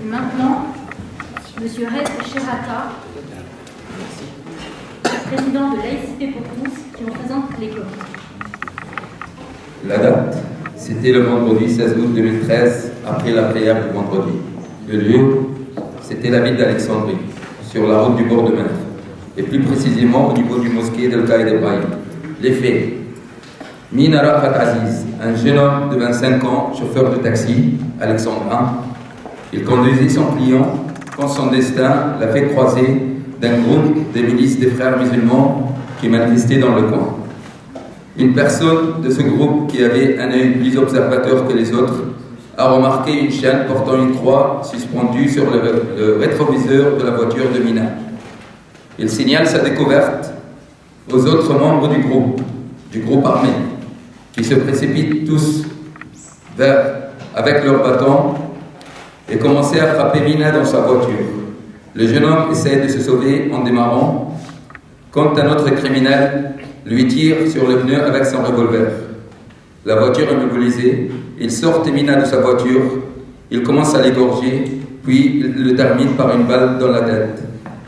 Et maintenant, M. Rez Cherata, président de Laïcité pour tous, qui représente l'école. La date, c'était le vendredi 16 août 2013, après la prière du vendredi. Le lieu, c'était la ville d'Alexandrie, sur la route du bord de mer, et plus précisément au niveau du mosquée d'El Caïd Ibrahim. Les faits. Mina Rafat Aziz, un jeune homme de 25 ans, chauffeur de taxi, alexandrin. Il conduisait son client quand son destin l'a fait croiser d'un groupe des milices des frères musulmans qui manifestaient dans le coin. Une personne de ce groupe qui avait un œil plus observateur que les autres a remarqué une chaîne portant une croix suspendue sur le rétroviseur de la voiture de Mina. Il signale sa découverte aux autres membres du groupe armé, qui se précipitent tous avec leurs bâtons et commençaient à frapper Mina dans sa voiture. Le jeune homme essaie de se sauver en démarrant, quand un autre criminel lui tire sur le pneu avec son revolver. La voiture est immobilisée, il sort Mina de sa voiture, il commence à l'égorger, puis il le termine par une balle dans la tête.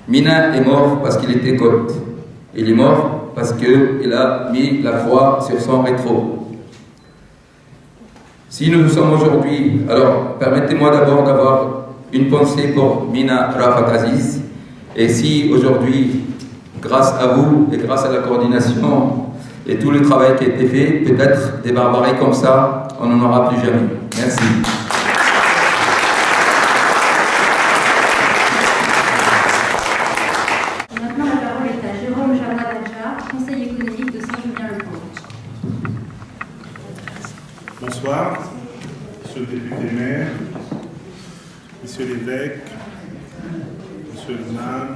Mina est mort parce qu'il était côte. Il est mort parce qu'il a mis la croix sur son rétro. Si nous sommes aujourd'hui, alors permettez-moi d'abord d'avoir une pensée pour Mina Rafat Aziz. Et si aujourd'hui, grâce à vous et grâce à la coordination et tout le travail qui a été fait, peut-être des barbaries comme ça, on n'en aura plus jamais. Merci. Maintenant, la parole est à Jérôme Jamadadja, conseiller économique de Saint-Julien-le-Port. Bonsoir, monsieur le député maire, monsieur l'évêque, monsieur l'imam,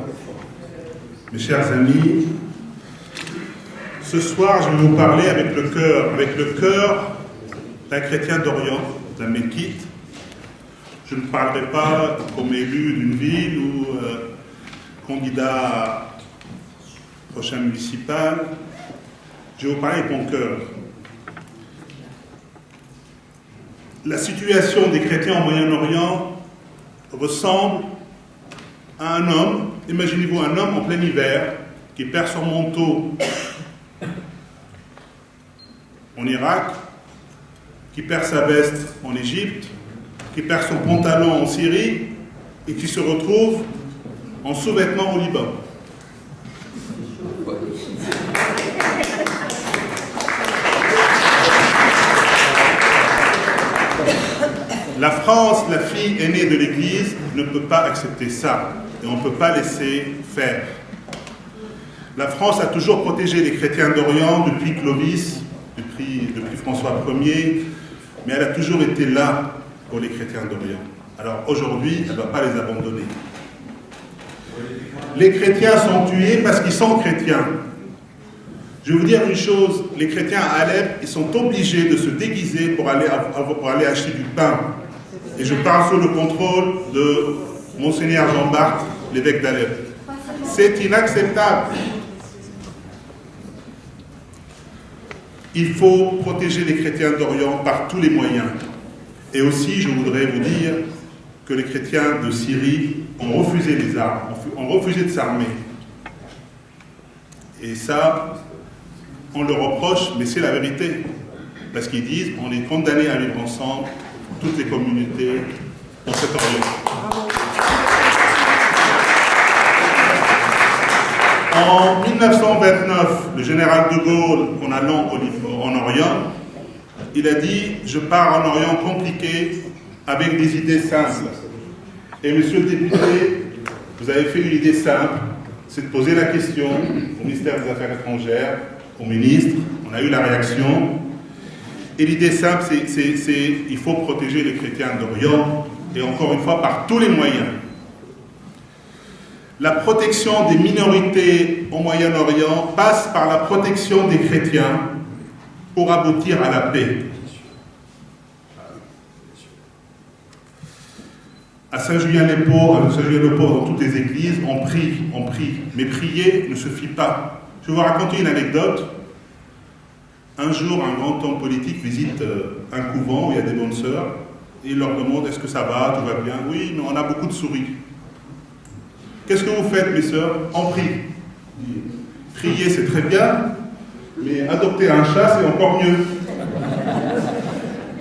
mes chers amis. Ce soir, je vais vous parler avec le cœur d'un chrétien d'Orient, d'un Mékite. Je ne parlerai pas comme élu d'une ville ou candidat prochain municipal. Je vais vous parler avec mon cœur. La situation des chrétiens au Moyen-Orient ressemble à un homme, imaginez-vous un homme en plein hiver qui perd son manteau en Irak, qui perd sa veste en Égypte, qui perd son pantalon en Syrie et qui se retrouve en sous-vêtements au Liban. La France, la fille aînée de l'Église, ne peut pas accepter ça et on ne peut pas laisser faire. La France a toujours protégé les chrétiens d'Orient depuis Clovis, depuis François Ier, mais elle a toujours été là pour les chrétiens d'Orient. Alors aujourd'hui, elle ne va pas les abandonner. Les chrétiens sont tués parce qu'ils sont chrétiens. Je vais vous dire une chose, les chrétiens à Alep, ils sont obligés de se déguiser pour aller acheter du pain. Et je parle sous le contrôle de Monseigneur Jean Barthes, l'évêque d'Alep. C'est inacceptable. Il faut protéger les chrétiens d'Orient par tous les moyens. Et aussi, je voudrais vous dire que les chrétiens de Syrie ont refusé les armes, ont refusé de s'armer. Et ça, on le reproche, mais c'est la vérité. Parce qu'ils disent, on est condamnés à vivre ensemble, toutes les communautés dans cet Orient. En 1929, le général de Gaulle, en allant en Orient, il a dit « Je pars en Orient compliqué avec des idées simples ». Et monsieur le député, vous avez fait une idée simple, c'est de poser la question au ministère des Affaires étrangères, au ministre, on a eu la réaction. Et l'idée simple, c'est il faut protéger les chrétiens d'Orient, et encore une fois, par tous les moyens. La protection des minorités au Moyen-Orient passe par la protection des chrétiens pour aboutir à la paix. À Saint-Julien-les-Port, dans toutes les églises, on prie. Mais prier ne suffit pas. Je vais vous raconter une anecdote. Un jour, un grand homme politique visite un couvent où il y a des bonnes sœurs, il leur demande est-ce que ça va, tout va bien. Oui, mais on a beaucoup de souris. Qu'est-ce que vous faites, mes sœurs? On prie. Prier, c'est très bien, mais adopter un chat, c'est encore mieux.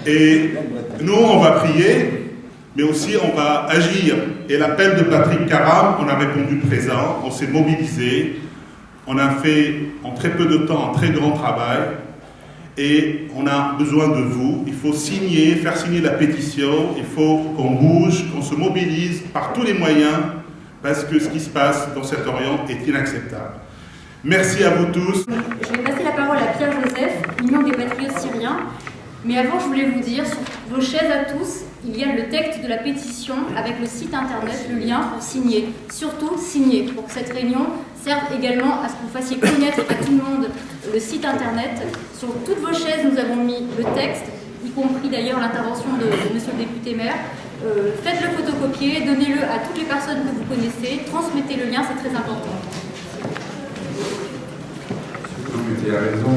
Et nous, on va prier, mais aussi on va agir. Et l'appel de Patrick Karam, on a répondu présent, on s'est mobilisé, on a fait en très peu de temps un très grand travail, et on a besoin de vous. Il faut signer, faire signer la pétition, il faut qu'on bouge, qu'on se mobilise par tous les moyens, parce que ce qui se passe dans cet Orient est inacceptable. Merci à vous tous. Je vais passer la parole à Pierre Joseph, Union des patriotes syriens. Mais avant, je voulais vous dire, sur vos chaises à tous, il y a le texte de la pétition avec le site internet, le lien pour signer. Surtout, signer, pour que cette réunion serve également à ce que vous fassiez connaître à tout le monde le site internet. Sur toutes vos chaises, nous avons mis le texte, y compris d'ailleurs l'intervention de monsieur le député maire. Faites-le photocopier, donnez-le à toutes les personnes que vous connaissez, transmettez le lien, c'est très important. Tu as raison,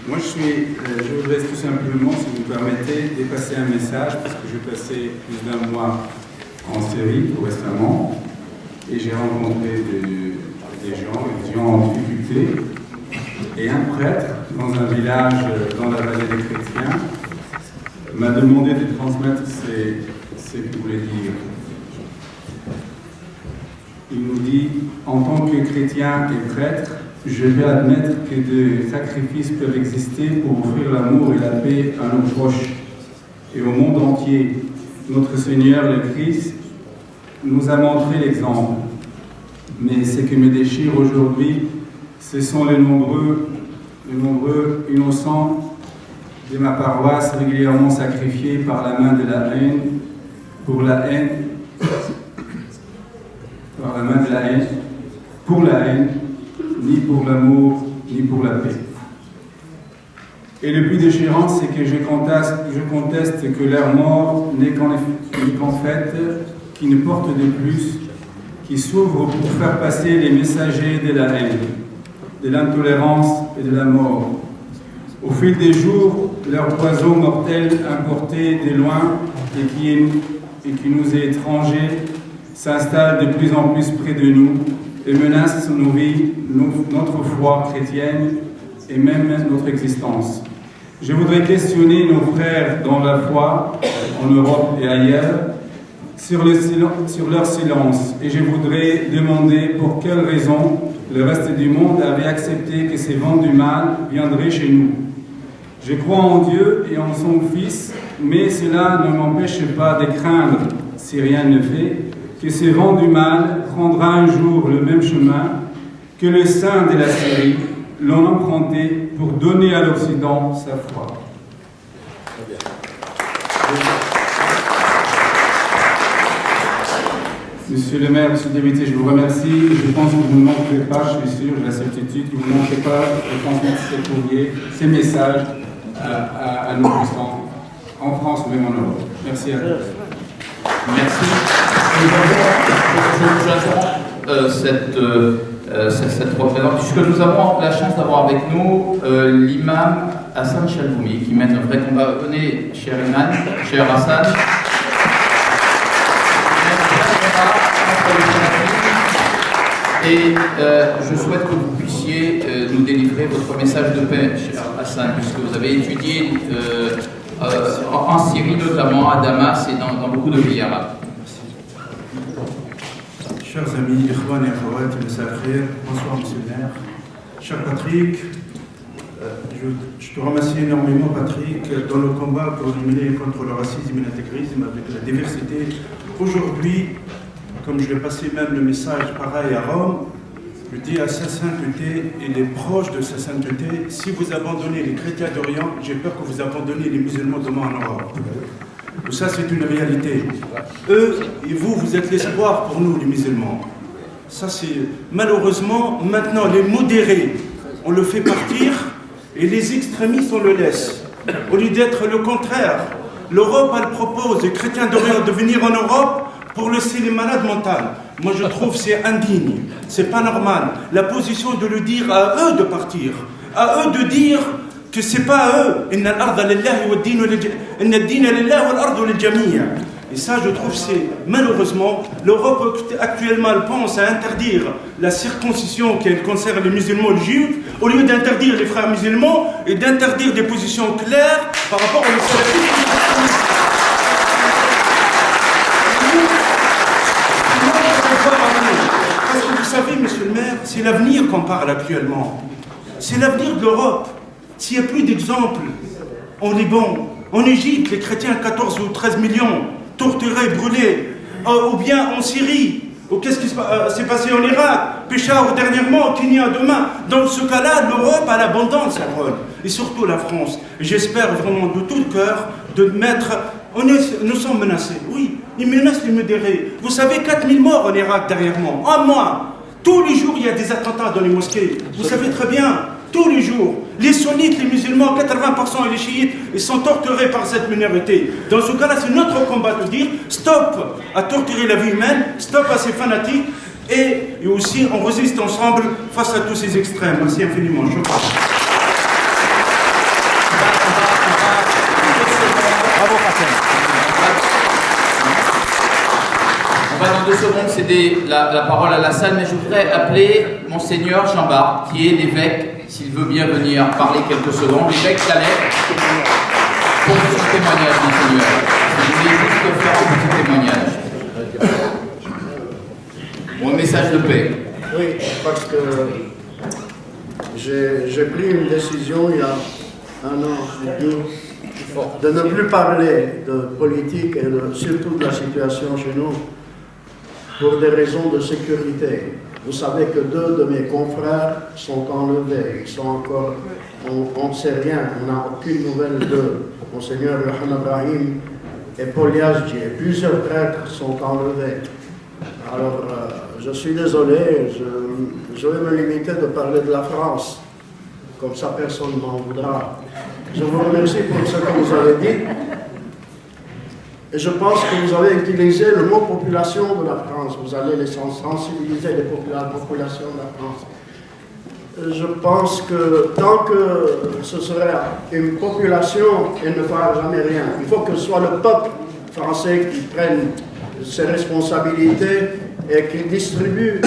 moi, je voudrais tout simplement, si vous permettez, dépasser un message, parce que j'ai passé plus d'un mois en Syrie, tout récemment, et j'ai rencontré des gens en difficulté, et un prêtre, dans un village dans la vallée des chrétiens, m'a demandé de transmettre ce qu'il voulait dire. Il nous dit, en tant que chrétien et prêtre, je vais admettre que des sacrifices peuvent exister pour offrir l'amour et la paix à nos proches et au monde entier. Notre Seigneur, le Christ, nous a montré l'exemple. Mais ce qui me déchire aujourd'hui, ce sont les nombreux innocents de ma paroisse régulièrement sacrifiés par la main de la haine, pour la haine, ni pour l'amour, ni pour la paix. Et le plus déchirant, c'est que je conteste que leur mort n'est qu'en fait qu'une porte de plus qui s'ouvre pour faire passer les messagers de la haine, de l'intolérance et de la mort. Au fil des jours, leur poison mortel importé de loin et qui nous est étranger s'installe de plus en plus près de nous et menace nos vies, notre foi chrétienne et même notre existence. Je voudrais questionner nos frères dans la foi, en Europe et ailleurs, sur leur silence. Et je voudrais demander pour quelles raisons le reste du monde avait accepté que ces vents du mal viendraient chez nous. Je crois en Dieu et en son Fils, mais cela ne m'empêche pas de craindre, si rien ne fait, que ce vent du mal prendra un jour le même chemin que le saint de la Syrie l'ont emprunté pour donner à l'Occident sa foi. Monsieur le maire, monsieur le député, je vous remercie. Je pense que vous ne manquerez pas, je suis sûr, j'ai la certitude que vous ne manquerez pas de transmettre ces courriers, ces messages à nos puissants, en France ou même en Europe. Merci à vous. Merci. Cette représente, puisque nous avons la chance d'avoir avec nous l'imam Hassan Chalboumi, qui mène un vrai combat. Venez, cher imam, cher Hassan. Et je souhaite que vous puissiez nous délivrer votre message de paix, cher Hassan, puisque vous avez étudié en Syrie notamment, à Damas et dans beaucoup de pays arabes. Chers amis, Ikhwan et Akhawat, bonsoir monsieur le maire. Cher Patrick, je te remercie énormément Patrick dans le combat pour éliminer contre le racisme et l'intégrisme avec la diversité. Aujourd'hui, comme je vais passer même le message pareil à Rome, je dis à sa sainteté et les proches de sa sainteté, si vous abandonnez les chrétiens d'Orient, j'ai peur que vous abandonniez les musulmans demain en Europe. Ça, c'est une réalité. Eux et vous, vous êtes l'espoir pour nous, les musulmans. Ça, c'est... Malheureusement, maintenant, les modérés, on le fait partir, et les extrémistes, on le laisse. Au lieu d'être le contraire, l'Europe, elle propose aux chrétiens d'Orient de venir en Europe pour laisser les malades mentaux. Moi, je trouve que c'est indigne. C'est pas normal. La position de le dire à eux de partir, à eux de dire que c'est pas à eux. Et ça, je trouve, c'est malheureusement, l'Europe actuellement, elle pense à interdire la circoncision qui concerne les musulmans et les juifs, au lieu d'interdire les frères musulmans et d'interdire des positions claires par rapport aux salafistes. Parce que vous savez, monsieur le maire, c'est l'avenir qu'on parle actuellement. C'est l'avenir de l'Europe. S'il n'y a plus d'exemples en Liban, en Égypte, les chrétiens, 14 ou 13 millions, torturés, brûlés, ou bien en Syrie, ou qu'est-ce qui s'est passé en Irak, Peshawar dernièrement, Kenya demain. Dans ce cas-là, l'Europe a l'abondance, et surtout la France. J'espère vraiment de tout cœur de mettre... Nous sommes menacés, oui, ils menacent les modérés. Vous savez, 4000 morts en Irak dernièrement, un mois. Tous les jours, il y a des attentats dans les mosquées. Vous savez très bien, tous les jours. Les sunnites, les musulmans, 80% et les chiites, ils sont torturés par cette minorité. Dans ce cas-là, c'est notre combat de dire stop à torturer la vie humaine, stop à ces fanatiques, et aussi on résiste ensemble face à tous ces extrêmes. Merci infiniment. Je crois. On va dans 2 secondes céder la parole à la salle, mais je voudrais appeler Monseigneur Jean-Bart, qui est l'évêque, s'il veut bien venir parler quelques secondes, l'évêque d'Alep, pour son témoignage, Monseigneur. Je voulais juste faire un petit témoignage. Ou un message de paix. Oui, parce que j'ai pris une décision il y a un an et demi de ne plus parler de politique et surtout de la situation chez nous pour des raisons de sécurité. Vous savez que 2 de mes confrères sont enlevés. Ils sont encore, on ne sait rien, on n'a aucune nouvelle d'eux. Monseigneur Yohann Ibrahim et Paul Yazdi, et plusieurs prêtres sont enlevés. Alors, je suis désolé, je vais me limiter de parler de la France. Comme ça, personne ne m'en voudra. Je vous remercie pour ce que vous avez dit. Et je pense que vous avez utilisé le mot population de la France. Vous allez les sensibiliser, la population de la France. Je pense que tant que ce serait une population, elle ne fera jamais rien. Il faut que ce soit le peuple français qui prenne ses responsabilités et qui distribue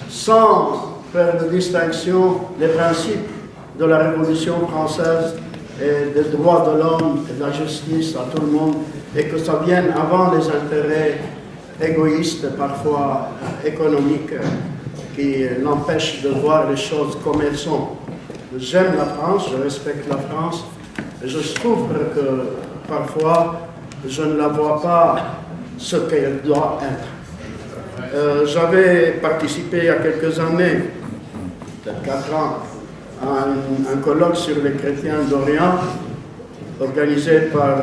sans faire de distinction les principes de la Révolution française et des droits de l'homme et de la justice à tout le monde, et que ça vienne avant les intérêts égoïstes, parfois économiques, qui l'empêchent de voir les choses comme elles sont. J'aime la France, je respecte la France, et je souffre que parfois je ne la vois pas ce qu'elle doit être. J'avais participé il y a quelques années, peut-être 4 ans, à un colloque sur les chrétiens d'Orient, organisé par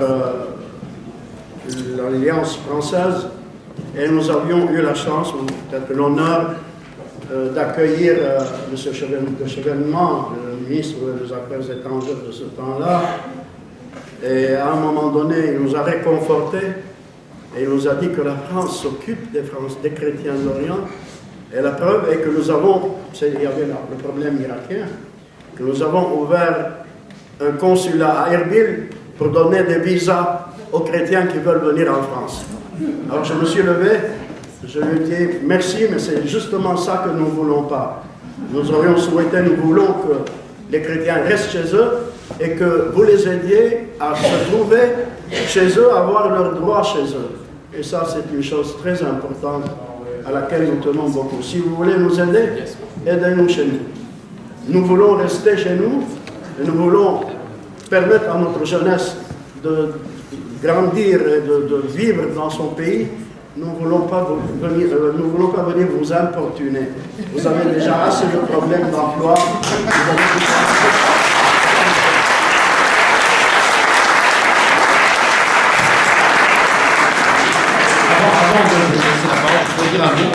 l'Alliance française, et nous avions eu la chance, ou peut-être l'honneur, d'accueillir M. Chevènement, le ministre des Affaires étrangères de ce temps-là, et à un moment donné, il nous a réconfortés, et il nous a dit que la France s'occupe des chrétiens d'Orient, et la preuve est que nous avons, il y avait le problème irakien, que nous avons ouvert un consulat à Erbil pour donner des visas aux chrétiens qui veulent venir en France. Alors je me suis levé, je lui ai dit merci, mais c'est justement ça que nous ne voulons pas. Nous aurions souhaité, nous voulons que les chrétiens restent chez eux et que vous les aidiez à se trouver chez eux, à avoir leurs droits chez eux. Et ça, c'est une chose très importante à laquelle nous tenons beaucoup. Si vous voulez nous aider, aidez-nous chez nous. Nous voulons rester chez nous et nous voulons permettre à notre jeunesse de grandir et de vivre dans son pays. Nous ne voulons pas venir vous importuner. Vous avez déjà assez de problèmes d'emploi. Avant de vous laisser la parole, je voudrais dire un mot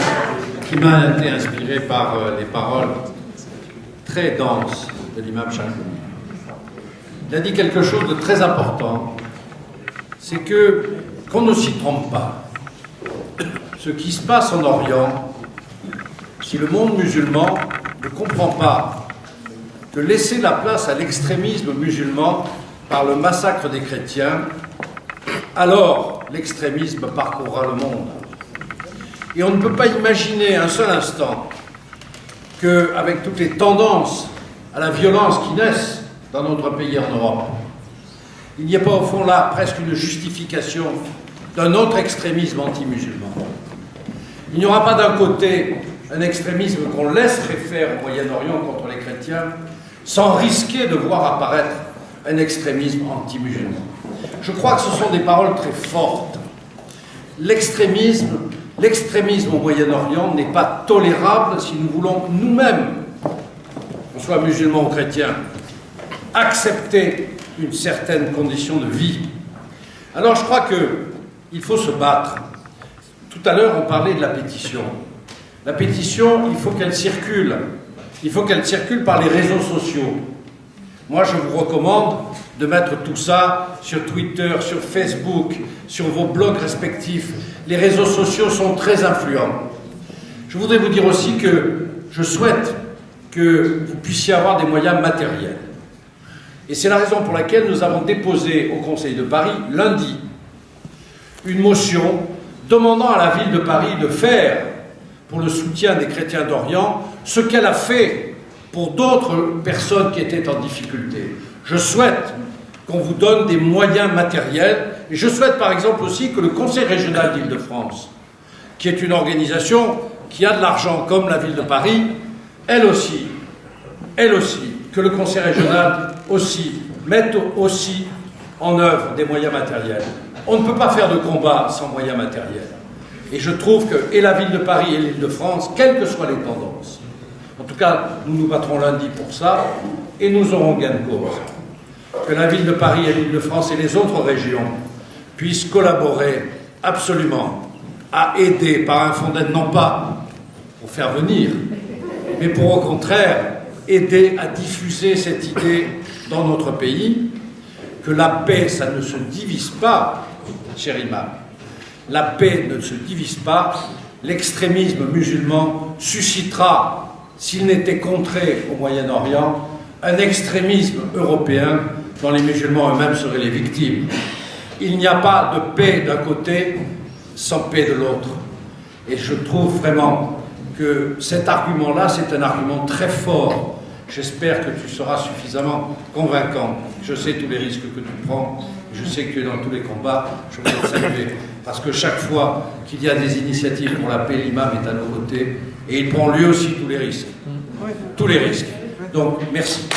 qui m'a été inspiré par les paroles très denses de l'imam Chakouni. Il a dit quelque chose de très important, c'est que, qu'on ne s'y trompe pas, ce qui se passe en Orient, si le monde musulman ne comprend pas de laisser la place à l'extrémisme musulman par le massacre des chrétiens, alors l'extrémisme parcourra le monde. Et on ne peut pas imaginer un seul instant qu'avec toutes les tendances à la violence qui naissent dans notre pays en Europe, il n'y ait pas au fond là presque une justification d'un autre extrémisme anti-musulman. Il n'y aura pas d'un côté un extrémisme qu'on laisserait faire au Moyen-Orient contre les chrétiens sans risquer de voir apparaître un extrémisme anti-musulman. Je crois que ce sont des paroles très fortes. L'extrémisme au Moyen-Orient n'est pas tolérable si nous voulons nous-mêmes, qu'on soit musulmans ou chrétiens, accepter une certaine condition de vie. Alors je crois qu'il faut se battre. Tout à l'heure, on parlait de la pétition. La pétition, il faut qu'elle circule. Il faut qu'elle circule par les réseaux sociaux. Moi, je vous recommande de mettre tout ça sur Twitter, sur Facebook, sur vos blogs respectifs. Les réseaux sociaux sont très influents. Je voudrais vous dire aussi que je souhaite que vous puissiez avoir des moyens matériels. Et c'est la raison pour laquelle nous avons déposé au Conseil de Paris, lundi, une motion demandant à la ville de Paris de faire, pour le soutien des chrétiens d'Orient, ce qu'elle a fait pour d'autres personnes qui étaient en difficulté. Je souhaite qu'on vous donne des moyens matériels, et je souhaite par exemple aussi que le Conseil régional d'Île-de-France, qui est une organisation qui a de l'argent comme la ville de Paris, elle aussi, que le Conseil régional aussi mette aussi en œuvre des moyens matériels. On ne peut pas faire de combat sans moyens matériels. Et je trouve que et la ville de Paris et l'Île-de-France, quelles que soient les tendances, en tout cas, nous nous battrons lundi pour ça, et nous aurons gain de cause. Que la ville de Paris et l'Île-de-France et les autres régions puissent collaborer absolument à aider par un fonds d'aide, non pas pour faire venir, mais pour au contraire aider à diffuser cette idée dans notre pays, que la paix, ça ne se divise pas, cher imam. La paix ne se divise pas. L'extrémisme musulman suscitera, s'il n'était contré au Moyen-Orient, un extrémisme européen dont les musulmans eux-mêmes seraient les victimes. Il n'y a pas de paix d'un côté sans paix de l'autre. Et je trouve vraiment que cet argument-là, c'est un argument très fort. J'espère que tu seras suffisamment convaincant. Je sais tous les risques que tu prends. Je sais que tu es dans tous les combats. Je voudrais te saluer. Parce que chaque fois qu'il y a des initiatives pour la paix, l'imam est à nos côtés. Et il prend lui aussi tous les risques. Tous les risques. Donc, merci.